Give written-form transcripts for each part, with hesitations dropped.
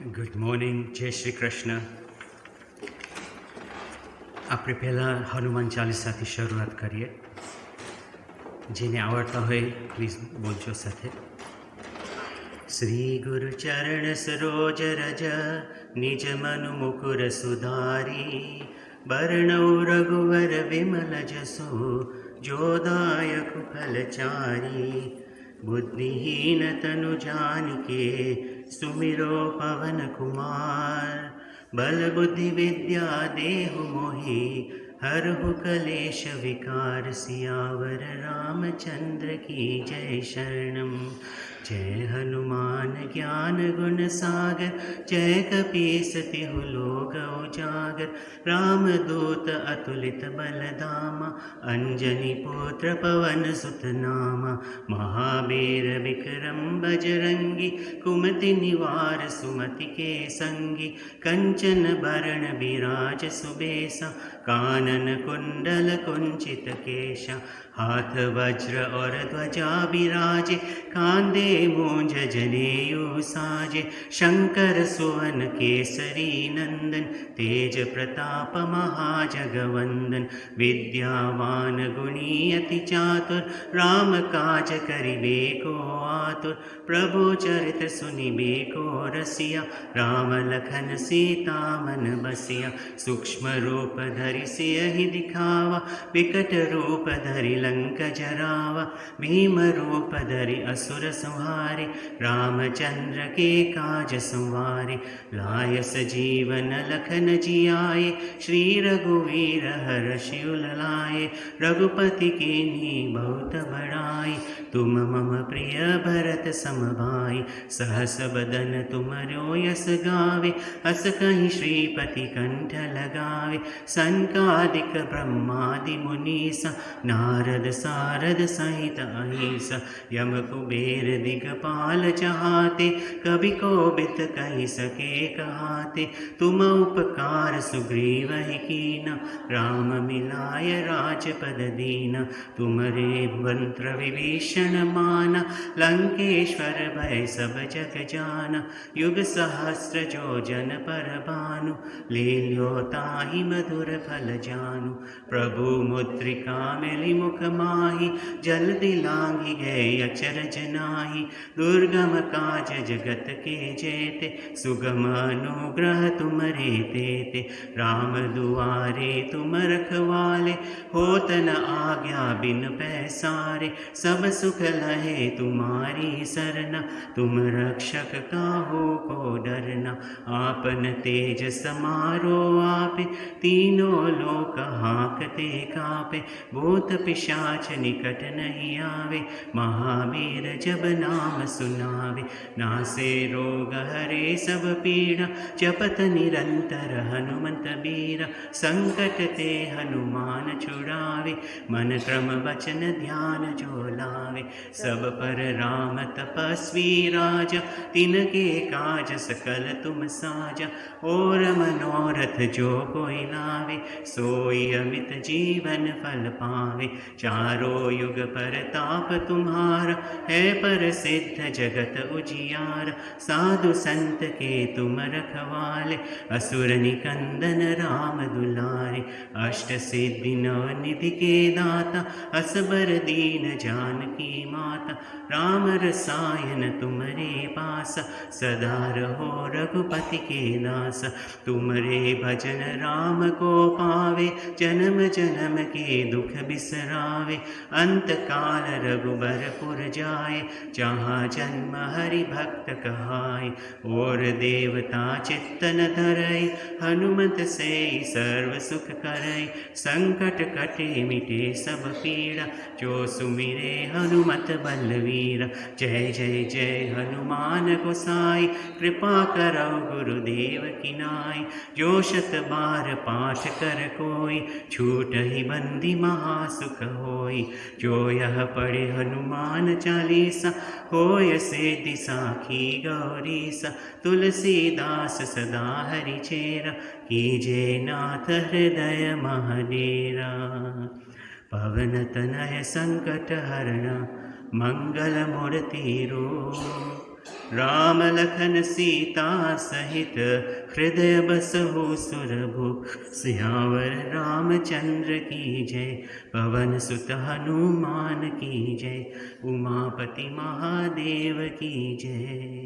Good morning, જય શ્રી કૃષ્ણ. આપણે પહેલાં હનુમાન ચાલીસાથી શરૂઆત કરીએ. જેને આવડતા હોય પ્લીઝ બોલજો સાથે. શ્રી ગુરુ ચરણ સરોજ રજ નિજ મનુ મુકુર સુધારી બરણૌ રઘુવર વિમલ જસુ જોદાયક ફલચારી बुद्धिहीन तनु जानिके सुमिरो पवन कुमार बल बुद्धि विद्या देहु मोहि हरहु कलेश विकार सियावर रामचंद्र की जय शरणम. जय हनुमान ज्ञान गुण सागर जय कपीस तिहु लोक उजागर रामदूत अतुलित बलधामा अंजनी पुत्र पवन सुत नामा महावीर विक्रम बजरंगी कुमति निवार सुमति के संगी कंचन भरण विराज सुबेसा कानन कुंडल कुंचित केशा हाथ वज्र और ध्वजा विराजे कांधे मूंज जनेऊ साजे शंकर सुवन केसरी नंदन तेज प्रताप महाजगवंदन विद्यावान गुणी अति चातुर राम काज करिबे को आतुर प्रभु चरित सुनिबे को रसिया राम लखन सीता मन बसिया सूक्ष्म रूप धरि सियहि दिखावा विकट रूप धरि लंक जरावा भीम रूप धरि असुर संहारे रामचंद्र के काज संवारे लाय सजीवन लखन जियाए श्री रघुवीर हर्षि उर लाए रघुपति कीन्ही बहुत बड़ाई तुम मम प्रिय भरत सम भाई सहस बदन तुमरो यस गावे अस कहीं श्रीपति कंठ लगावे संकादिक ब्रह्मादि मुनीसा नारद सारद सहित अहिसा यम कुबेर दिगपाल चहाते कवि कोबिद कहि सके कहाते तुम उपकार सुग्रीव ही कीना राम मिलाय राजपद दीना तुमरे मंत्र विभीषण माना लंकेश्वर भय सब जग जाना युग सहस्र जो जन पर भानु लील्यो ताहि मधुर फल जानु प्रभु मुद्रिका मिली मुख माही जल्दी लांघी गए अचरज नाही दुर्गम काज जगत के जेते सुगम अनुग्रह तुमरे तेते राम दुआरे तुम रखवाले होत न आज्ञा बिन पैसारे सब सुख लहे तुम्हारी सरना तुम रक्षक काहू को डरना आपन तेज समारो आपे तीनों लोक हाकते कापे भूत पिशाच निकट नहीं आवे महावीर जब नाम सुनावे नासे रोग हरे सब पीड़ा जपत निरंतर हनुमंत बीरा संकट ते हनुमान छुड़ावे मन क्रम वचन ध्यान जो लावे सब पर राम तपस्वी राजा तिनके काज सकल तुम साजा और मनोरथ जो कोई लावे सोई अमित जीवन फल पावे चारों युग परताप तुम्हारा है प्रसिद्ध जगत उजियार साधु संत के तुम रखवाले असुर निकंदन राम दुलारे अष्ट सिद्धि नव निधि के दाता असबर दीन जानकी माता राम रसायन तुमरे पास सदा रहो रघुपति के दास तुमरे भजन राम को पावे जन्म जन्म के दुख बिसरावे अंत काल रघुबरपुर जाए जहाँ जन्म हरि भक्त कहाय और देवता चित्तन धरय हनुमत से सर्व सुख करय संकट कटे मिटे सब पीड़ा जो सुमिरे हनुमत बलवीरा जय जय जय हनुमान गोसाई कृपा करो गुरुदेव की नाय जो शत बार पाठ कर कोई छूट ही बंदी महासुख होई जो यह पढ़े हनुमान चालीसा होय सिद्धि साखी गौरीसा तुलसीदास सदा हरि चेरा कीजे नाथ हृदय महडेरा पवन तनय संकट हरण मंगल मूर्ति रूप राम लखन सीता सहित हृदय बसहु सुरभु। सियावर रामचंद्र की जय, पवन सुत हनुमान की जय, उमापति महादेव की जय।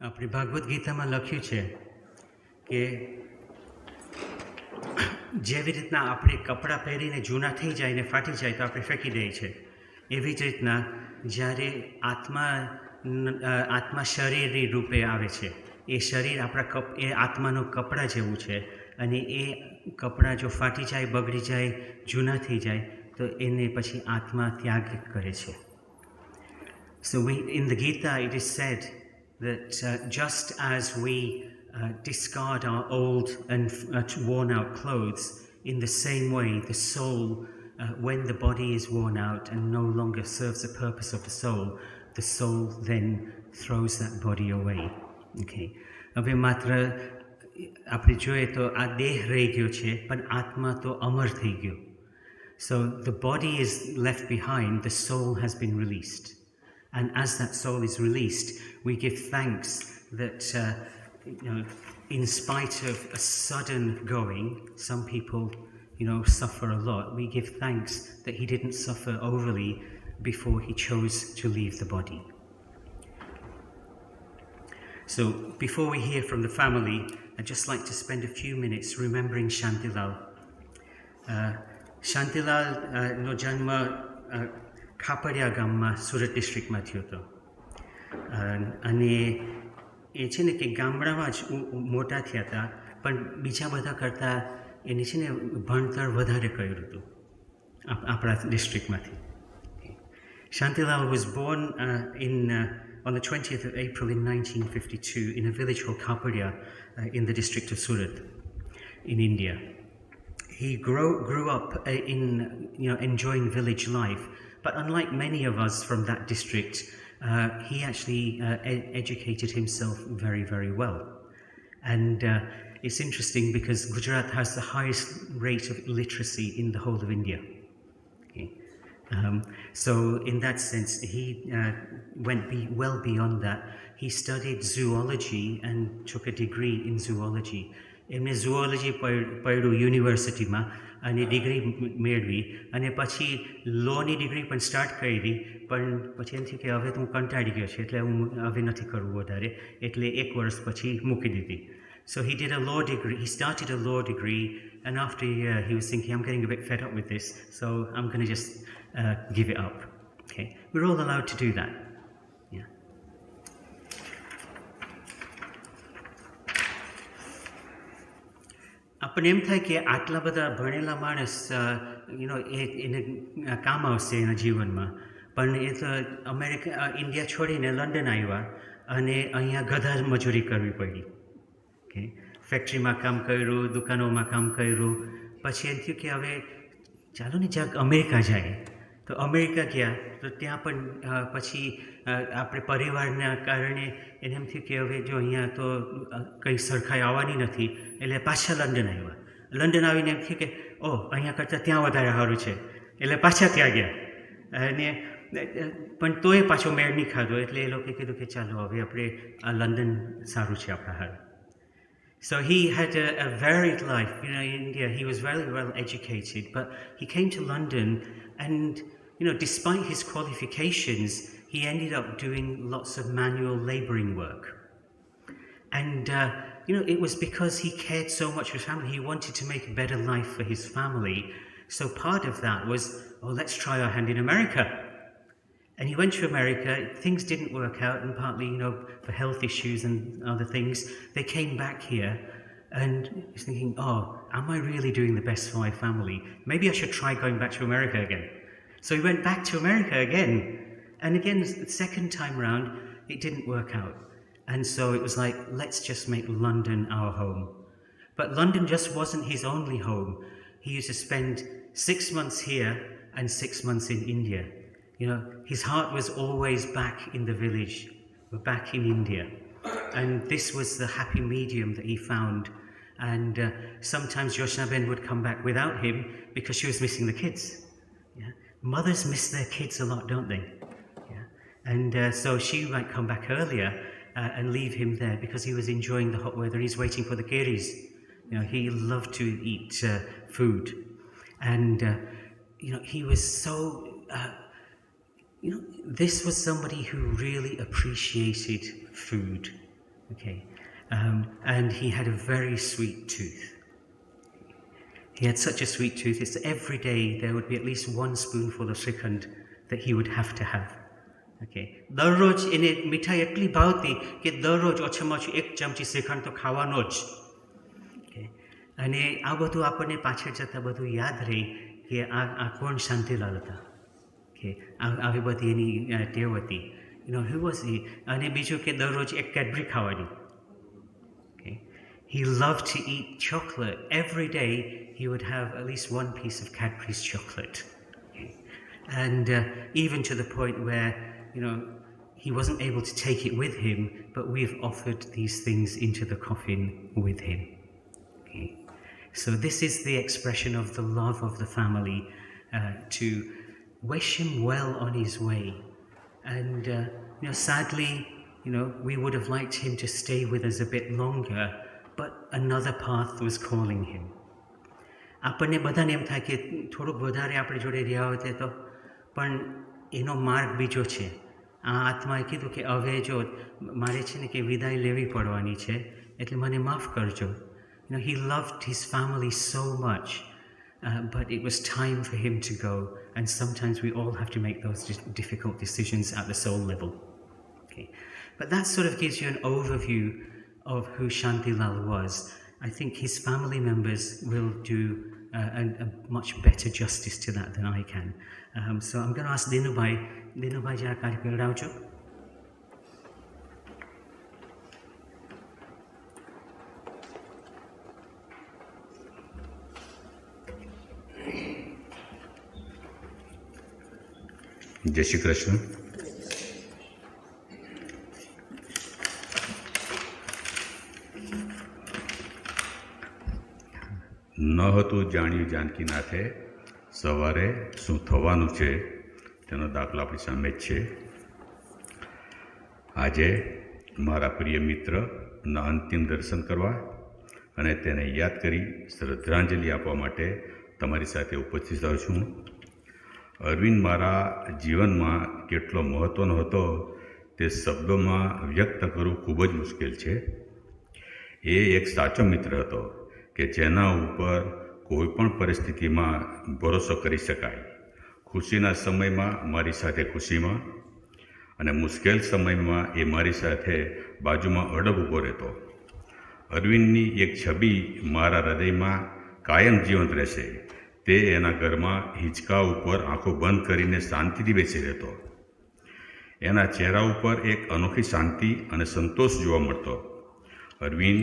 આપણી ભાગવદ્ ગીતામાં લખ્યું છે કે જેવી રીતના આપણે કપડાં પહેરીને જૂના થઈ જાય ને ફાટી જાય તો આપણે ફેંકી દઈએ છીએ, એવી જ રીતના જ્યારે આત્મા શરીરી રૂપે આવે છે, એ શરીર આપણા એ આત્માનું કપડાં જેવું છે, અને એ કપડાં જો ફાટી જાય, બગડી જાય, જૂના થઈ જાય તો એને પછી આત્મા ત્યાગ કરે છે. So in the Gita it is said that just as we discard our old and worn out clothes, in the same way the soul, when the body is worn out and no longer serves the purpose of the soul then throws that body away. Okay. હવે માત્ર આપણે જોઈએ તો આ દેહ રહી ગયો છે, પણ આત્મા તો અમર થઈ ગયો. So the body is left behind, the soul has been released. And as that soul is released, we give thanks that, in spite of a sudden going, some people, suffer a lot. We give thanks that he didn't suffer overly before he chose to leave the body. So before we hear from the family, I'd just like to spend a few minutes remembering Shantilal. Shantilal no janma ખાપરિયા ગામમાં સુરત ડિસ્ટ્રિક્ટમાં થયો હતો, અને એ છે ને કે ગામડામાં જ મોટા થયા હતા, પણ બીજા બધા કરતાં એને છે ને ભણતર વધારે કર્યું હતું આપણા ડિસ્ટ્રિક્ટમાંથી. Shantilal was born on the 20th of April in 1952 in a village called Kapadia in the district of Surat in India. He grew up in enjoying village life. But unlike many of us from that district, he actually educated himself very, very well. And it's interesting because Gujarat has the highest rate of illiteracy in the whole of India. Okay. So in that sense, he went well beyond that. He studied zoology and took a degree in zoology. એમને zoology પઢ્યું યુનિવર્સિટીમાં અને degree મેળવી અને પછી લોની degree પણ start કરી પણ પછી એમ થયું કે હવે તો હું કંટાળી ગયો છું એટલે હું હવે નથી કરવું વધારે એટલે 1 વર્ષ પછી મૂકી દીધી. So he did a law degree. He started a law degree, and after a year, he was thinking, "I'm getting a bit fed up with this, so I'm going to just give it up." Okay, we're all allowed to do that. Yeah. આપણને એમ થાય કે આટલા બધા ભણેલા માણસ એને કામ આવશે એના જીવનમાં પણ એ તો ઇન્ડિયા છોડીને લંડન આવ્યા અને અહીંયા ગધા મજૂરી કરવી પડી. ઓકે, ફેક્ટરીમાં કામ કર્યું, દુકાનોમાં કામ કર્યું, પછી એમ થયું કે હવે ચાલો ને જ્યાં અમેરિકા જાય. તો અમેરિકા ગયા તો ત્યાં પણ પછી આપણે પરિવારના કારણે એને એમ થયું કે હવે જો અહીંયા તો કંઈ સરખાઈ આવવાની નથી એટલે પાછા લંડન આવ્યા. લંડન આવીને એમ થયું કે ઓહ અહીંયા કરતાં ત્યાં વધારે સારું છે એટલે પાછા ત્યાં ગયા અને પણ તોય પાછો મેળ નહીં ખાધો એટલે એ લોકોએ કીધું કે ચાલો હવે આપણે આ લંડન સારું છે આપણા હારું. So he had a varied life. In India, he was very well educated, but he came to London and, despite his qualifications, he ended up doing lots of manual labouring work. And, it was because he cared so much for his family. He wanted to make a better life for his family. So part of that was, let's try our hand in America. And he went to America. Things didn't work out, and partly, for health issues and other things, they came back here. And he's thinking, am I really doing the best for my family? Maybe I should try going back to America again. So he went back to America again. And again, the second time round, it didn't work out. And so it was like, let's just make London our home. But London just wasn't his only home. He used to spend 6 months here and 6 months in India. His heart was always back in the village, back in India. And this was the happy medium that he found. And sometimes Joshnabhen would come back without him because she was missing the kids. Yeah? Mothers miss their kids a lot, don't they? Yeah? And so she might come back earlier and leave him there because he was enjoying the hot weather. He's waiting for the keris. He loved to eat food. And, he was so... this was somebody who really appreciated food, okay? And he had a very sweet tooth. He had such a sweet tooth. It's every day there would be at least 1 spoonful of Srikhand that he would have to have, okay? દરરોજ એને મીઠાઈ એટલી ભાવતી કે દરરોજ ઓછામાં ઓછું 1 ચમચી શ્રીખંડ તો ખાવાનો જ. Okay? અને આ બધું આપણને પાછળ જતાં બધું યાદ રહી કે આ કોણ શાંતિલાલ હતા. આવી બધી એની ટેવ હતી. who was he? અને બીજું કે દરરોજ 1 કેડબરી ખાવાની. He loved to eat chocolate. Every day he would have at least 1 piece of Cadbury's chocolate. Okay? And even to the point where, he wasn't able to take it with him, but we've offered these things into the coffin with him. Okay? So this is the expression of the love of the family to wish him well on his way. And, sadly, we would have liked him to stay with us a bit longer, but another path was calling him. આપણને બધાને એમ થાય કે થોડુંક વધારે આપણે જોડે રહ્યા હોતે તો પણ એનો માર્ગ બીજો છે. આ આત્માએ કીધું કે હવે જો મારે છે ને કે વિદાય લેવી પડવાની છે એટલે મને માફ કરજો. He loved his family so much. But it was time for him to go, and sometimes we all have to make those difficult decisions at the soul level. Okay. But that sort of gives you an overview of who Shantilal was. I think his family members will do a much better justice to that than I can. So I'm going to ask Dinubai jara કાર્યક્રમ કરાવજો. જય શ્રી કૃષ્ણ. ન હતું જાણ્યું જાનકીનાથે સવારે શું થવાનું છે તેનો દાખલો આપણી સામે જ છે. આજે મારા પ્રિય મિત્રના અંતિમ દર્શન કરવા અને તેને યાદ કરી શ્રદ્ધાંજલિ આપવા માટે તમારી સાથે ઉપસ્થિત થયો છું. અરવિંદ મારા જીવનમાં કેટલો મહત્ત્વનો હતો તે શબ્દોમાં વ્યક્ત કરવું ખૂબ જ મુશ્કેલ છે. એ એક સાચો મિત્ર હતો કે જેના ઉપર કોઈ પણ પરિસ્થિતિમાં ભરોસો કરી શકાય. ખુશીના સમયમાં મારી સાથે ખુશીમાં અને મુશ્કેલ સમયમાં એ મારી સાથે બાજુમાં અડગ ઊભો રહેતો. અરવિંદની એક છબી મારા હૃદયમાં કાયમ જીવંત રહેશે. તે એના ઘરમાં હિંચકા ઉપર આંખો બંધ કરીને શાંતિથી બેસી રહેતો. એના ચહેરા ઉપર એક અનોખી શાંતિ અને સંતોષ જોવા મળતો. અરવિંદ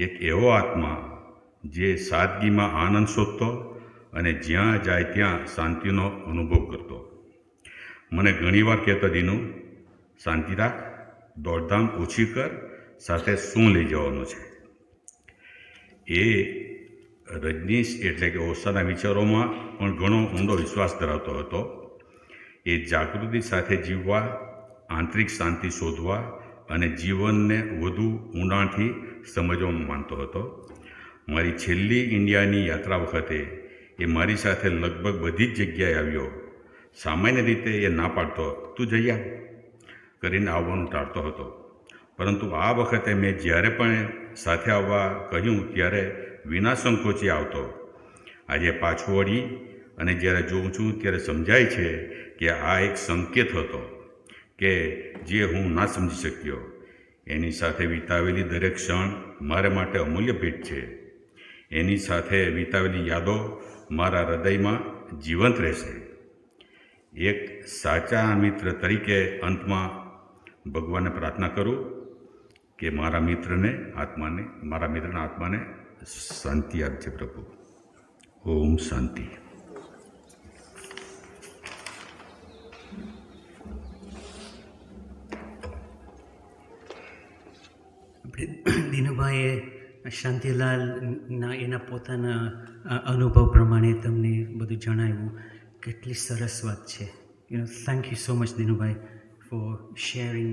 એક એવો આત્મા જે સાદગીમાં આનંદ શોધતો અને જ્યાં જાય ત્યાં શાંતિનો અનુભવ કરતો. મને ઘણીવાર કહેતો, દીનુ, શાંતિ રાખ, દોડધામ ઓછી કર, સાથે શું લઈ જવાનું છે. એ રજનીશ એટલે કે ઓશાના વિચારોમાં પણ ઘણો ઊંડો વિશ્વાસ ધરાવતો હતો. એ જાગૃતિ સાથે જીવવા, આંતરિક શાંતિ શોધવા અને જીવનને વધુ ઊંડાણથી સમજવામાં માનતો હતો. મારી છેલ્લી ઇન્ડિયાની યાત્રા વખતે એ મારી સાથે લગભગ બધી જ જગ્યાએ આવ્યો. સામાન્ય રીતે એ ના પાડતો, તું જઈ આવ કરીને આવવાનું ટાળતો હતો. પરંતુ આ વખતે મેં જ્યારે પણ સાથે આવવા કહ્યું ત્યારે વિના સંકોચે આવતો. આજે પાછું વળી અને જ્યારે જોઉં છું ત્યારે સમજાય છે કે આ એક સંકેત હતો કે જે હું ના સમજી શક્યો. એની સાથે વિતાવેલી દરેક ક્ષણ મારા માટે અમૂલ્ય ભેટ છે. એની સાથે વિતાવેલી યાદો મારા હૃદયમાં જીવંત રહેશે. એક સાચા મિત્ર તરીકે અંતમાં ભગવાનને પ્રાર્થના કરું કે મારા મિત્રના આત્માને શાંતિ આપજે પ્રભુ. ઓમ શાંતિ. દિનુભાઈએ શાંતિલાલના એના પોતાના અનુભવ પ્રમાણે તમને બધું જણાવ્યું. કેટલી સરસ વાત છે. Thank you so much, Dinubai, for sharing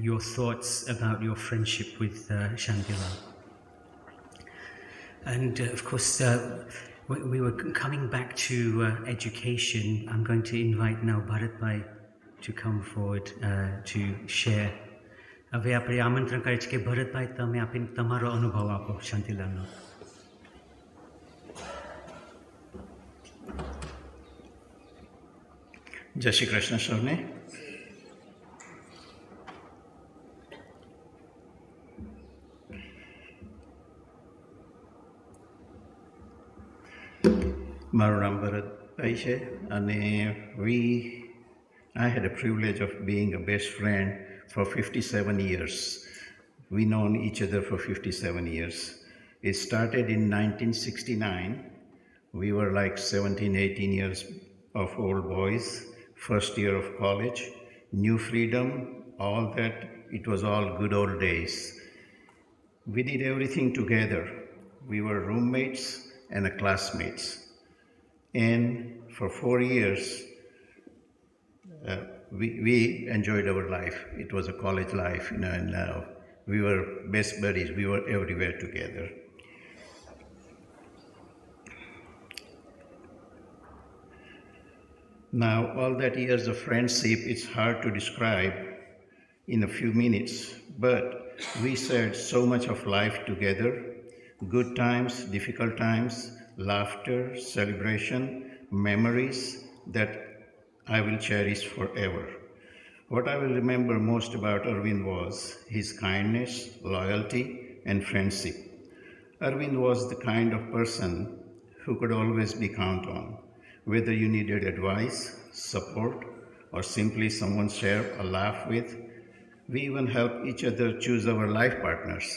your thoughts about your friendship with Shantilal. And of course, we were coming back to education. I'm going to invite now Bharatbhai to come forward to share. હવે આપણે આમંત્રણ કરીએ છીએ કે ભરતભાઈ તમે આપીને તમારો અનુભવ આપો શાંતિલાલનો. જય શ્રી કૃષ્ણ સૌને. મારું નામ ભરતભાઈ છે અને I had a privilege of being a best friend for 57 years. We known each other for 57 years. It started in 1969. We were like 17, 18 years of old boys, first year of college, new freedom, all that. It was all good old days. We did everything together. We were roommates and classmates. And for 4 years, we enjoyed our life. It was a college life, and we were best buddies. We were everywhere together. Now, all that years of friendship, it's hard to describe in a few minutes, but we shared so much of life together, good times, difficult times, laughter, celebration, memories that I will cherish forever. What I will remember most about Arvind was his kindness, loyalty, and friendship. Arvind was the kind of person who could always be counted on. Whether you needed advice, support, or simply someone to share a laugh with, we even helped each other choose our life partners.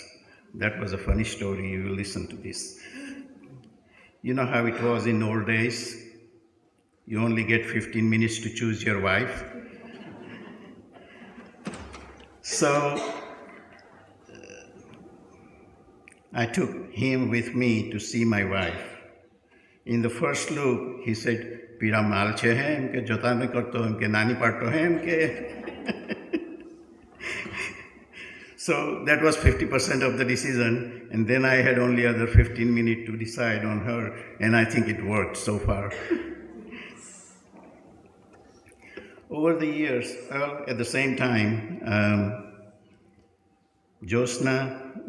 That was a funny story. You will listen to this. You know how it was in old days? You only get 15 minutes to choose your wife. So I took him with me to see my wife. In the first look, he said, પીરા માલ છે હે એમ કે જોતા નહીં કરતો એમ કે નાની પાડતો હે એમ કે So that was 50% of the decision, and then I had only other 15 minutes to decide on her, and I think it worked so far. Over the years, at the same time,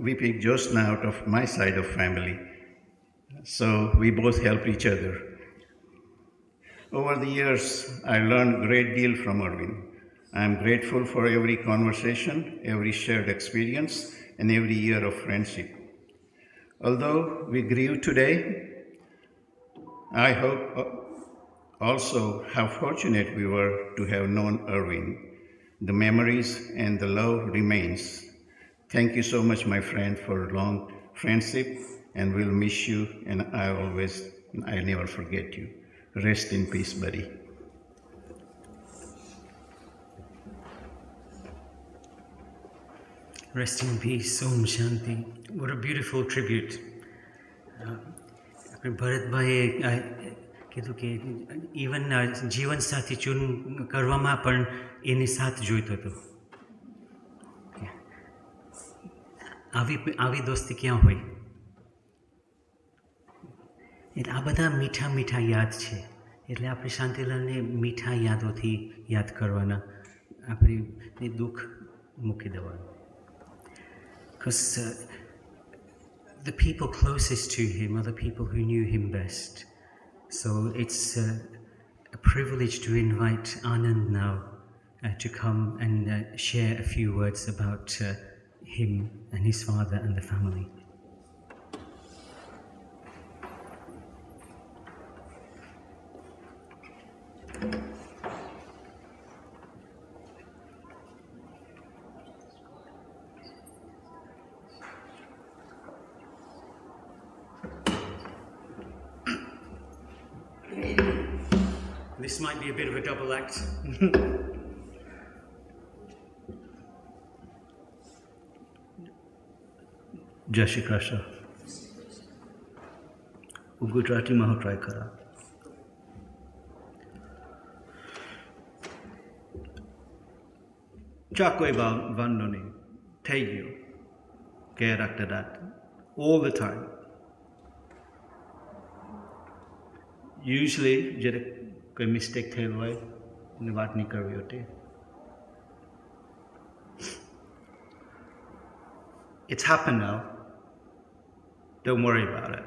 we picked Josna out of my side of family, so we both helped each other. Over the years, I learned a great deal from Arvind. I am grateful for every conversation, every shared experience, and every year of friendship. Although we grieve today, I hope also how fortunate we were to have known Arvind. The memories and the love remains. Thank you so much, my friend, for long friendship, and we'll miss you, and I'll never forget you. Rest in peace, buddy. Rest in peace, Om Shanti. What a beautiful tribute. આપણે ભરતભાઈએ કીધું કે even જીવન સાથી ચૂન કરવામાં પણ એની સાથ જોઈતો હતો. આવી દોસ્તી ક્યાં હોય? એટલે આ બધા મીઠા મીઠા યાદ છે. એટલે આપણે શાંતિલાલને મીઠા યાદોથી યાદ કરવાના, આપણે દુઃખ મૂકી દેવાનું. Because the people closest to him are the people who knew him best. So it's a privilege to invite Anand now to come and share a few words about him and his father and the family. This might be a bit of a double act. જય શ્રી કૃષ્ણ. હું ગુજરાતીમાં હું try કરા. ચા કોઈ વાંધો નહીં, થઈ ગયું care after that all the time. Usually જ્યારે કોઈ મિસ્ટેક થયેલ હોય એને વાત નહીં કરવી હોતી. It's happened now. Don't worry about it.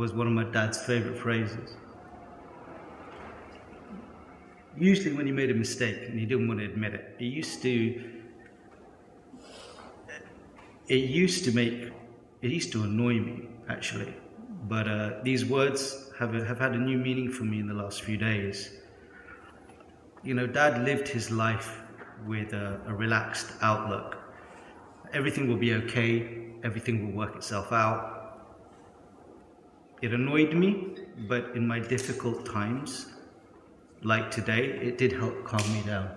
Was one of my dad's favorite phrases. Usually when he made a mistake and he didn't want to admit it, it used to annoy me actually. But these words have had a new meaning for me in the last few days. You know, Dad lived his life with a relaxed outlook. Everything will be okay, everything will work itself out. It annoyed me, but in my difficult times, like today, it did help calm me down.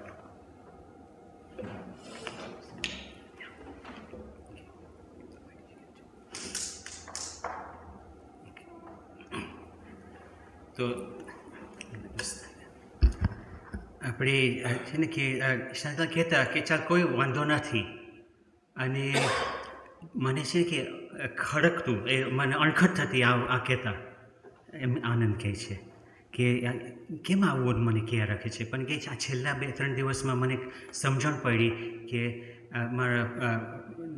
તો આપણે છે ને કે શાંતા કહેતા કે ચાલ કોઈ વાંધો નથી, અને મને છે કે ખડકતું, એ મને અણખત થતી આ કહેતા. એમ આનંદ કહે છે કે કેમ આવું મને કહ્યા રાખે છે, પણ કે આ છેલ્લા 2-3 દિવસમાં મને સમજણ પડી કે મારા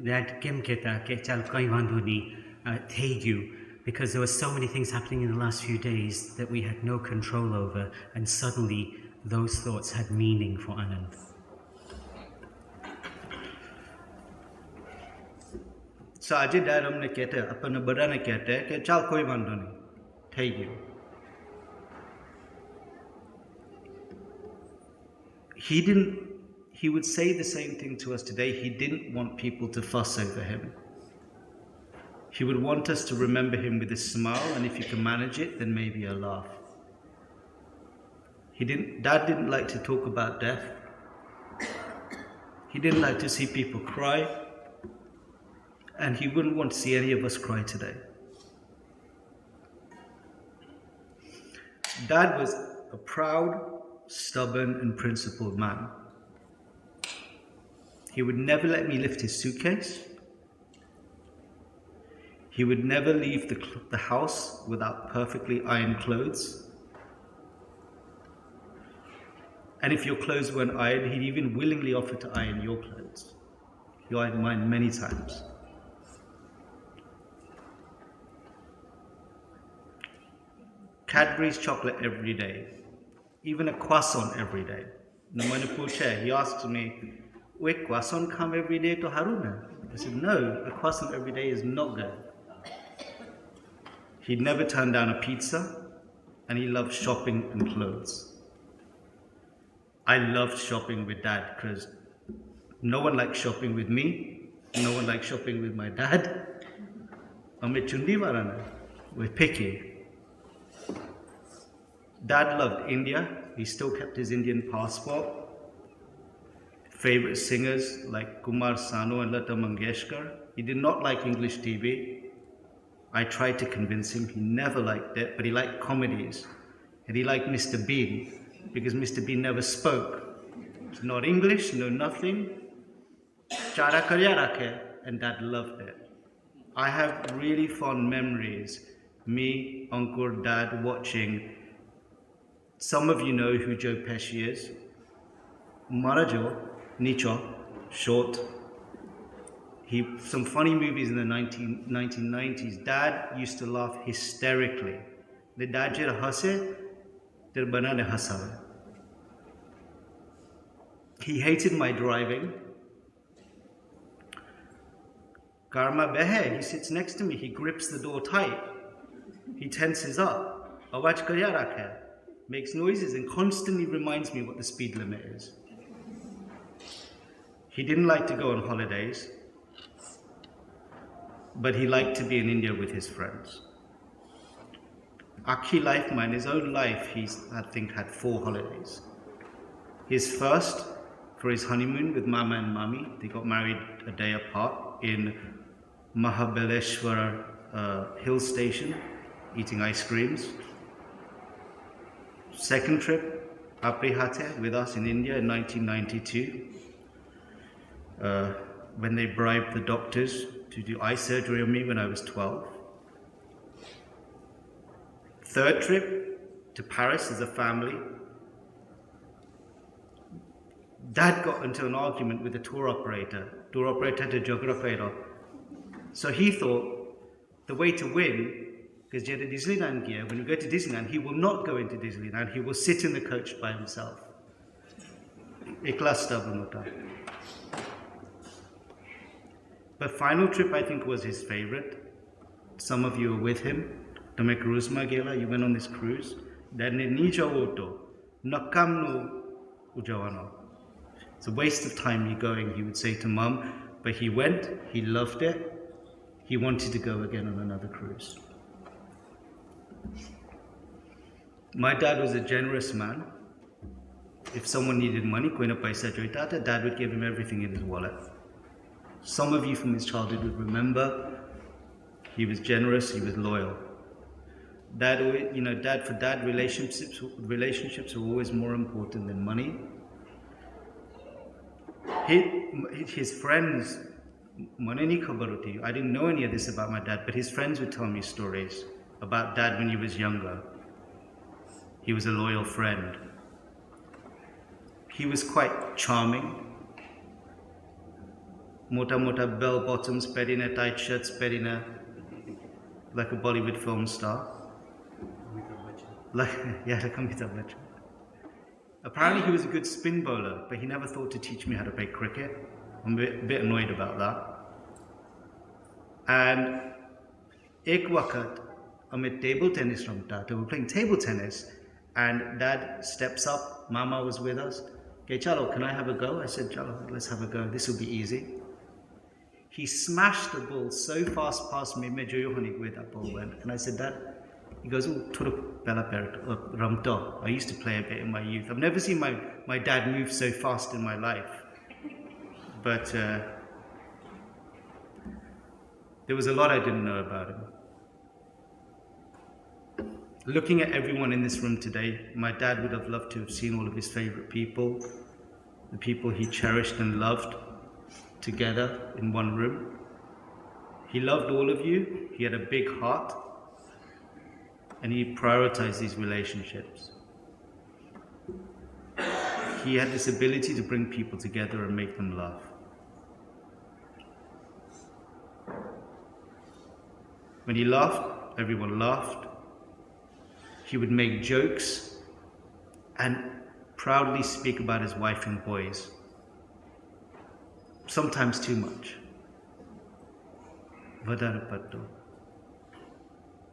ડેડ કેમ કહેતા કે ચાલ કંઈ વાંધો નહીં, થઈ ગયું. Because there were so many things happening in the last few days that we had no control over, and suddenly those thoughts had meaning for Anand. So આજે ડેડ અમને કહેતા, આપણને બધાને કહેતા કે ચાલ કોઈ વાંધો નહીં, થઈ ગયું. He would say the same thing to us today. He didn't want people to fuss over him. He would want us to remember him with a smile, and if you can manage it, then maybe a laugh. Dad didn't like to talk about death. He didn't like to see people cry, and he wouldn't want to see any of us cry today. Dad was a proud, stubborn, and principled man. He would never let me lift his suitcase. He would never leave the house without perfectly ironed clothes. And if your clothes weren't ironed, he'd even willingly offer to iron your clothes. He ironed mine many times. Cadbury's chocolate every day. Even a croissant every day. He asks me, "Wait, croissant come every day to Haruna?" I said, "No, a croissant every day is not good." He'd never turn down a pizza, and he loved shopping and clothes. I loved shopping with Dad because no one liked shopping with me, no one liked shopping with my dad. We're picky. Dad loved India. He still kept his Indian passport. Favorite singers like Kumar Sanu and Lata Mangeshkar. He did not like English TV. I tried to convince him. He never liked it, but he liked comedies. And he liked Mr. Bean because Mr. Bean never spoke. It's not English, no nothing. Chara karya rakhe, and Dad loved it. I have really fond memories. Me, Uncle, Dad watching. Some of you know who Joe Pesci is. Marajo, Nicho, short. Some funny movies in the 1990s. Dad used to laugh hysterically. The dad jera hase, der banane hasave. He hated my driving. Karma behe, he sits next to me. He grips the door tight. He tenses up. Awaj karya rakhe. Makes noises and constantly reminds me what the speed limit is. He didn't like to go on holidays, but he liked to be in India with his friends. Akhi life, man, his own life, he's, I think, had 4 holidays. His first, for his honeymoon with Mama and Mami, they got married a day apart in Mahabaleshwar hill station, eating ice creams. Second trip, Aprihate, with us in India in 1992, when they bribed the doctors to do eye surgery on me when I was 12. Third trip, to Paris as a family. Dad got into an argument with the tour operator to geographer. So he thought the way to win, because Disneyland gear, when you go to Disneyland, he will not go into Disneyland, he will sit in the coach by himself. The final trip, I think, was his favorite. Some of you were with him. Tome cruise magela, you went on this cruise. It's a waste of time you going, he would say to Mum, but he went, he loved it, he wanted to go again on another cruise. My dad was a generous man. If someone needed money, Dad would give him everything in his wallet. Some of you from his childhood would remember he was generous, he was loyal. Dad, for Dad, relationships are always more important than money. His friends, I didn't know any of this about my dad, but his friends would tell me stories about Dad when he was younger. He was a loyal friend. He was quite charming. Mota bell bottoms, perina, tight shirts, perina, like a Bollywood film star. Like Amitabh Bachchan. Apparently he was a good spin bowler, but he never thought to teach me how to play cricket. I'm a bit annoyed about that. And ek wakat, I'm table tennis ramta. We were playing table tennis, and Dad steps up. Mama was with us. Okay, chalo, can I have a go? I said, chalo, let's have a go. This will be easy. He smashed the ball so fast past me, where that ball went. And I said, Dad, he goes, oh, ramto. I used to play a bit in my youth. I've never seen my dad move so fast in my life. But there was a lot I didn't know about him. Looking at everyone in this room today, my dad would have loved to have seen all of his favorite people, the people he cherished and loved, together in one room. He loved all of you. He had a big heart, and he prioritized these relationships. He had this ability to bring people together and make them laugh. When he laughed, everyone laughed. He would make jokes and proudly speak about his wife and boys, sometimes too much.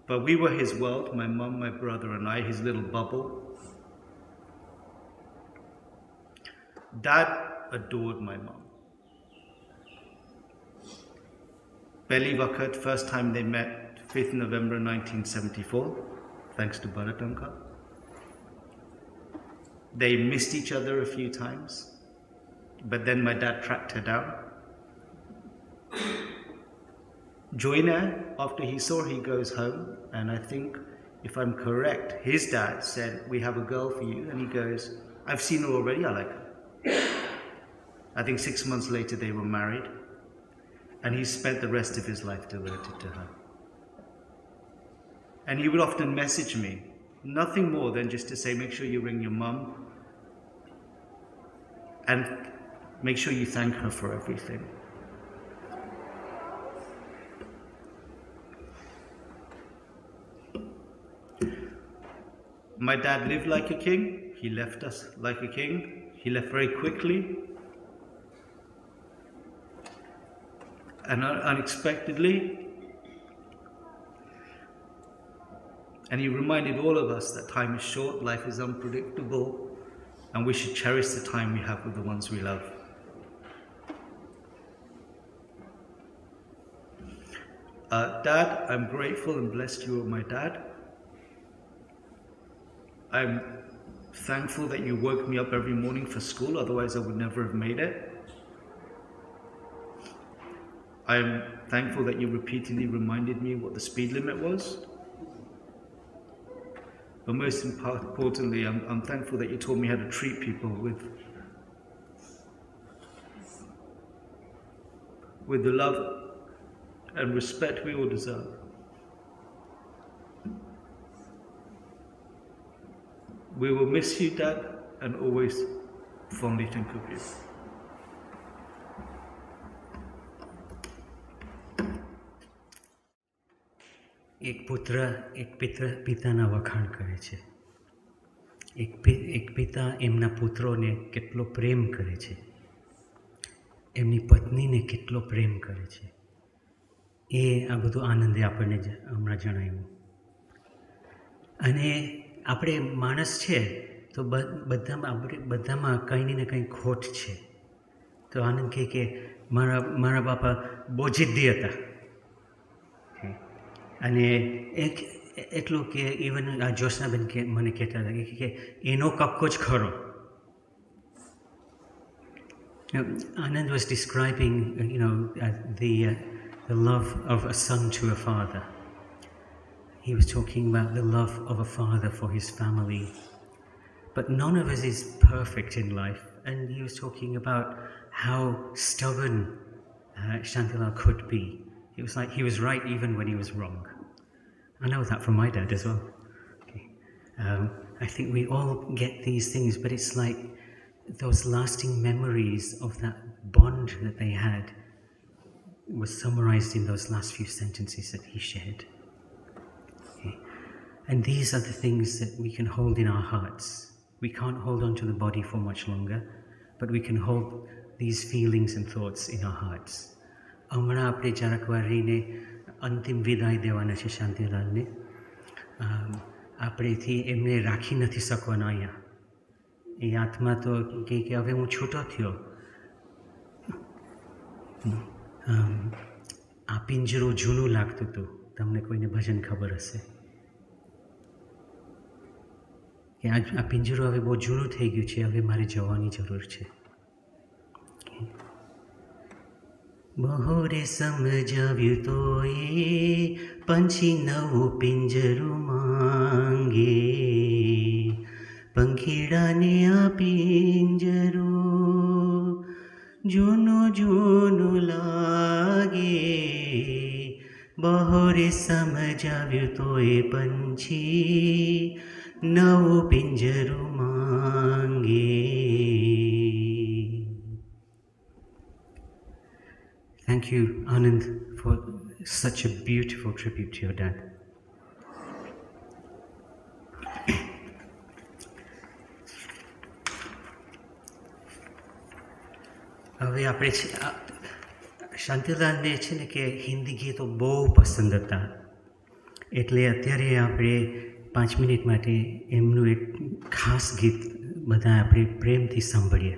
But we were his world, my mum, my brother and I, his little bubble. Dad adored my mum. Pehli Vakat, first time they met, 5th November 1974, thanks to Bharatanka. They missed each other a few times, but then my dad tracked her down. Joiner, after he saw her, he goes home, and I think, if I'm correct, his dad said, "We have a girl for you," and he goes, "I've seen her already, I like her." I think 6 months later they were married, and he spent the rest of his life devoted to her. And he would often message me, nothing more than just to say, make sure you ring your mum and make sure you thank her for everything. My dad lived like a king. He left us like a king. He left very quickly and unexpectedly. And he reminded all of us that time is short, life is unpredictable, and we should cherish the time we have with the ones we love. Dad, I'm grateful and blessed you are my dad. I'm thankful that you woke me up every morning for school, otherwise I would never have made it. I'm thankful that you repeatedly reminded me what the speed limit was. But most importantly, I'm thankful that you taught me how to treat people with the love and respect we all deserve. We will miss you, Dad, and always fondly think of you. એક પુત્ર એક પિતાના વખાણ કરે છે. એક પિતા એમના પુત્રોને કેટલો પ્રેમ કરે છે, એમની પત્નીને કેટલો પ્રેમ કરે છે, એ આ બધું આનંદે આપણને હમણાં જણાવ્યું. અને આપણે માણસ છે તો બધામાં કંઈ ને કંઈ ખોટ છે. તો આનંદ કહે કે મારા બાપા બહુ જિદ્દી હતા, અને એટલું કે ઇવન આ જ્યોત્સનાબેન કે મને કહેતા હતા કે એનો કક્કો જ ખરો. Anand was describing, the love of a son to a father. He was talking about the love of a father for his family. But none of us is perfect in life. And he was talking about how stubborn Shantilal could be. It was like he was right even when he was wrong. I know that from my dad as well. Okay. I think we all get these things, but it's like those lasting memories of that bond that they had was summarized in those last few sentences that he shared. Okay. And these are the things that we can hold in our hearts. We can't hold on to the body for much longer, but we can hold these feelings and thoughts in our hearts. હમણાં આપણે જરાક વાર રહીને અંતિમ વિદાય દેવાના છે શાંતિલાલને. આપણેથી એમને રાખી નથી શકવાના અહીંયા. એ આત્મા તો કહે કે હવે હું છૂટો થયો. આ પિંજરું જૂનું લાગતું હતું. તમને કોઈને ભજન ખબર હશે કે આ પિંજરું હવે બહુ જૂનું થઈ ગયું છે, હવે મારે જવાની જરૂર છે. બહોરે સમજાવ્યું તો એ પંછી નવું પિંજરું માંગે. માંગે, પંખીડાને આ પિંજરો જૂનું જૂનું લાગે, બહોરે સમજાવ્યું તો એ પંછી નવું પિંજરું માંગે. Thank you, Anand, for such a beautiful tribute to your dad. હવે આપણે શાંતિલાલને છે ને કે હિન્દી ગીતો બહુ પસંદ હતા, એટલે અત્યારે આપણે 5 મિનિટ માટે એમનું એક ખાસ ગીત બધા આપણે પ્રેમથી સાંભળીએ.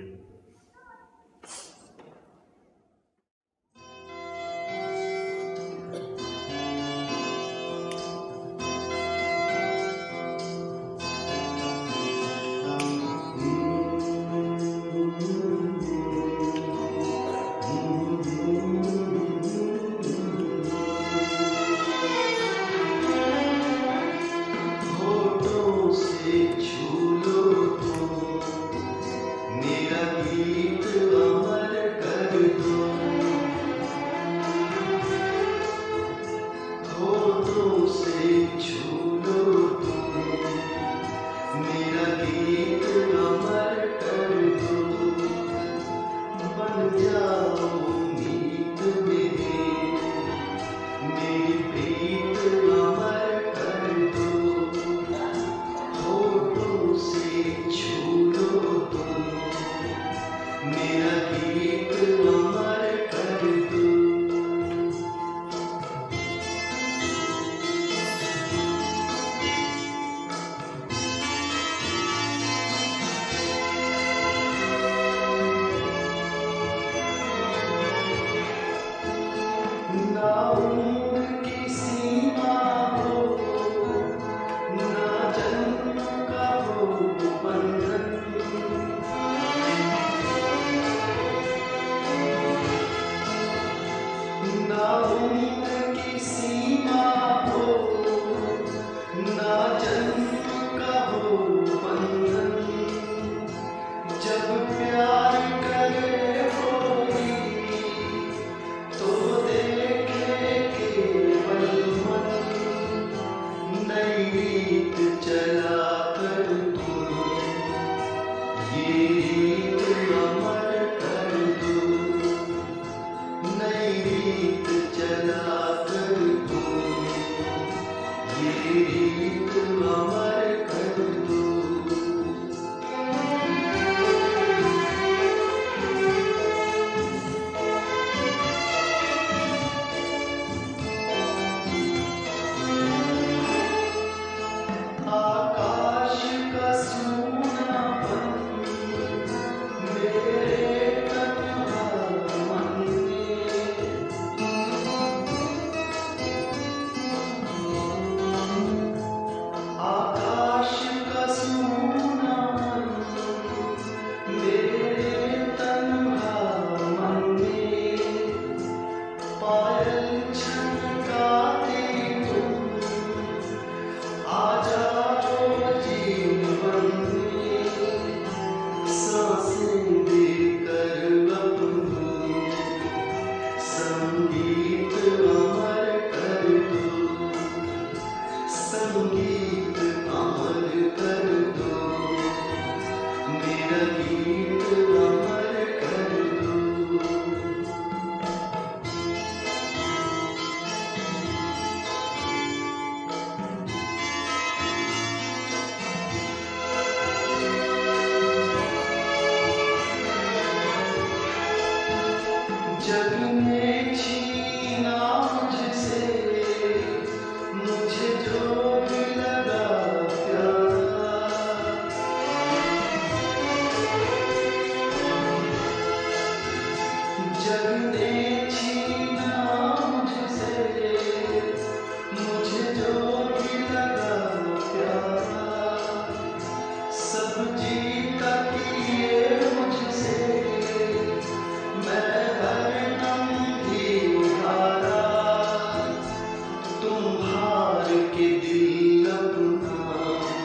तुम्हारे के दिल अपना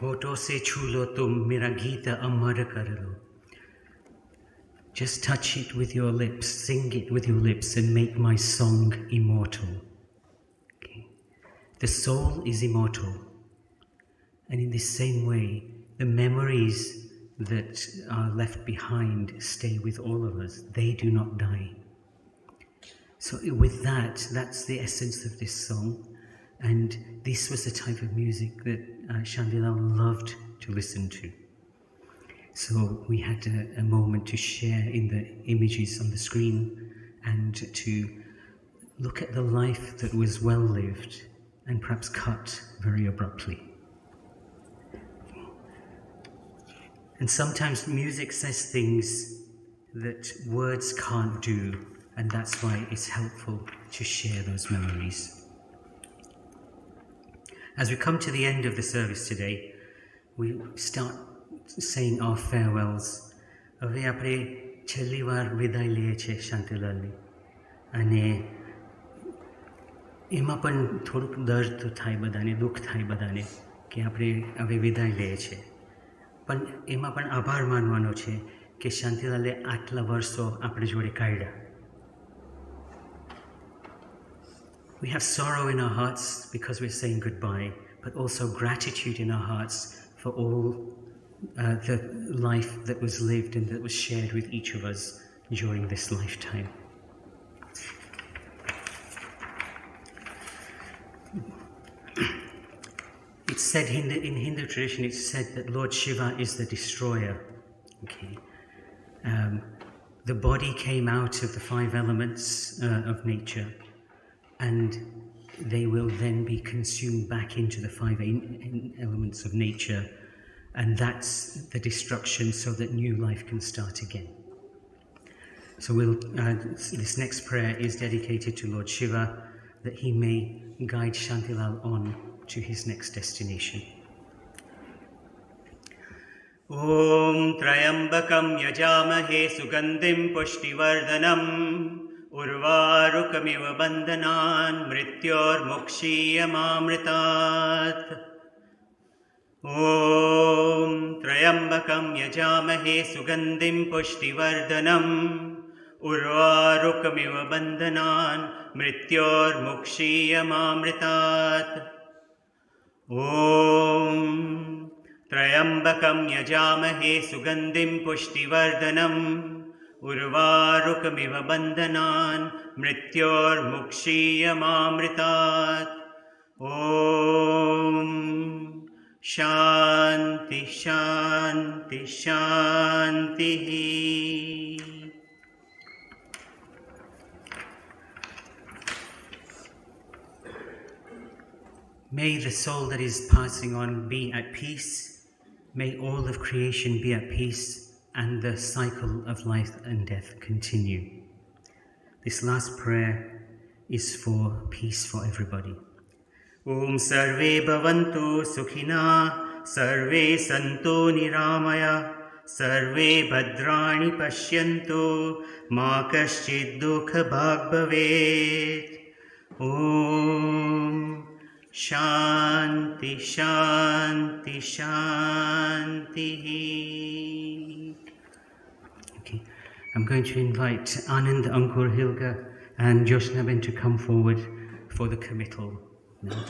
होठों से छू लो तुम मेरा गीत अमर कर लो. Just touch it with your lips, sing it with your lips, and make my song immortal. Okay. The soul is immortal. And in the same way, the memories that are left behind stay with all of us. They do not die. So with that, that's the essence of this song. And this was the type of music that Shantilal loved to listen to. So we had a moment to share in the images on the screen and to look at the life that was well lived and perhaps cut very abruptly. And sometimes music says things that words can't do, and that's why it's helpful to share those memories. As we come to the end of the service today, we start saying our farewells. હવે આપણે છેલ્લી વાર વિદાય લઈએ છીએ શાંતિલાલની, અને એમાં પણ થોડુંક દર્દ તો થાય બધાને, દુઃખ થાય બધાને કે આપણે હવે વિદાય લઈએ છીએ. પણ એમાં પણ આભાર માનવાનો છે કે શાંતિલાલે આટલા વર્ષો આપણે જોડે કાઢ્યા. We have sorrow in our hearts because we're saying goodbye, but also gratitude in our hearts for all the life that was lived and that was shared with each of us during this lifetime. It's said in Hindu tradition, it's said that Lord Shiva is the destroyer. Okay, the body came out of the 5 elements of nature, and they will then be consumed back into the 5 elements of nature. And that's the destruction so that new life can start again. So this next prayer is dedicated to Lord Shiva, that he may guide Shantilal on to his next destination. Om Trayambakam Yajamahe Sugandhim Pushtivardhanam Urvarukamiva Bandhanan Mrityor Mukshiyamamritat. Om Trayambakam Yajamahe Sugandhim Pushtivardhanam Urvarukamiva Bandhanan Mrityor Mukshiyamamritat. Om Trayambakam Yajamahe Sugandhim Pushtivardhanam Urvarukamiva Bandhanan Mrityor Mukshiyamamritat. Om Shanti, Shanti, Shanti. May the soul that is passing on be at peace. May all of creation be at peace, and the cycle of life and death continue. This last prayer is for peace for everybody. Om Sarve Bhavantu Sukhina, Sarve Santu Niramaya, Sarve Bhadrani Pashyantu, Ma Kaschid Dukha Bhag Bhavet. Om Shanti, Shanti, Shanti. Okay, I'm going to invite Anand, Ankur, Hilga and Joshnabin to come forward for the committal now.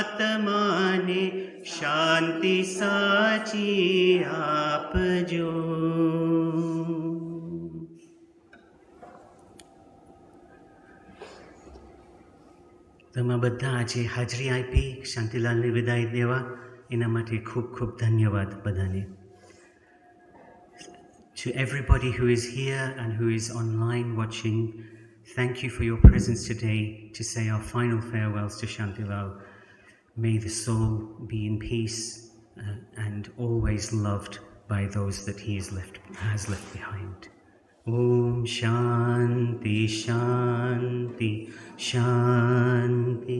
આત્માને શાંતિ સાચી આપજો. તમે બધા આજે હાજરી આપી શાંતિલાલને વિદાય દેવા એના માટે ખૂબ ખૂબ ધન્યવાદ બધાને. To everybody who is here and who is online watching, thank you for your presence today to say our final farewells to Shantilal. May the soul be in peace and always loved by those that he has left behind. Om Shanti Shanti Shanti.